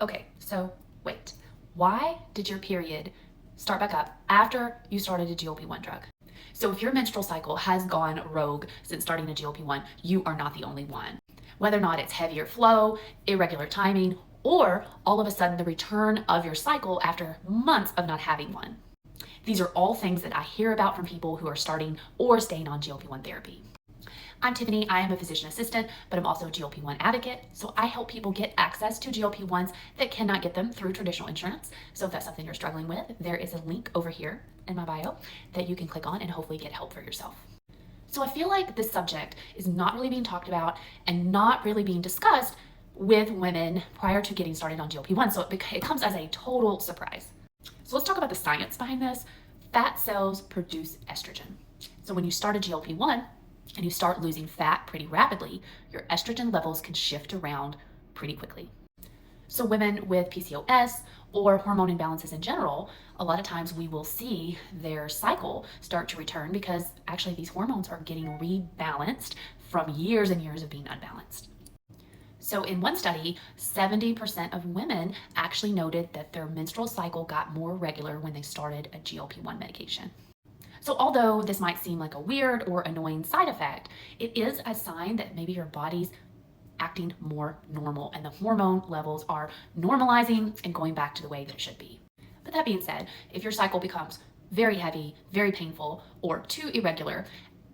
Okay, so wait. Why did your period start back up after you started a GLP-1 drug? So if your menstrual cycle has gone rogue since starting a GLP-1, you are not the only one. Whether or not it's heavier flow, irregular timing, or all of a sudden the return of your cycle after months of not having one. These are all things that I hear about from people who are starting or staying on GLP-1 therapy. I'm Tiffany. I am a physician assistant, but I'm also a GLP-1 advocate. So I help people get access to GLP-1s that cannot get them through traditional insurance. So if that's something you're struggling with, there is a link over here in my bio that you can click on and hopefully get help for yourself. So I feel like this subject is not really being talked about and not really being discussed with women prior to getting started on GLP-1. So it comes as a total surprise. So let's talk about the science behind this. Fat cells produce estrogen. So when you start a GLP-1, and you start losing fat pretty rapidly, your estrogen levels can shift around pretty quickly. So women with PCOS or hormone imbalances in general, a lot of times we will see their cycle start to return because actually these hormones are getting rebalanced from years and years of being unbalanced. So in one study, 70% of women actually noted that their menstrual cycle got more regular when they started a GLP-1 medication. So although this might seem like a weird or annoying side effect, it is a sign that maybe your body's acting more normal and the hormone levels are normalizing and going back to the way that it should be. But that being said, if your cycle becomes very heavy, very painful, or too irregular,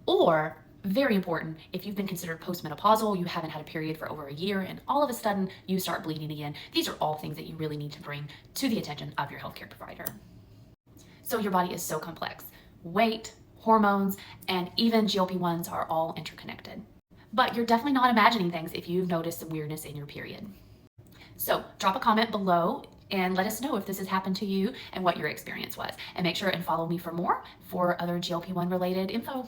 or very important, if you've been considered postmenopausal, you haven't had a period for over a year, and all of a sudden you start bleeding again, these are all things that you really need to bring to the attention of your healthcare provider. So your body is so complex. Weight, hormones, and even GLP-1s are all interconnected. But you're definitely not imagining things if you've noticed some weirdness in your period. So drop a comment below and let us know if this has happened to you and what your experience was. And make sure and follow me for more for other GLP-1 related info.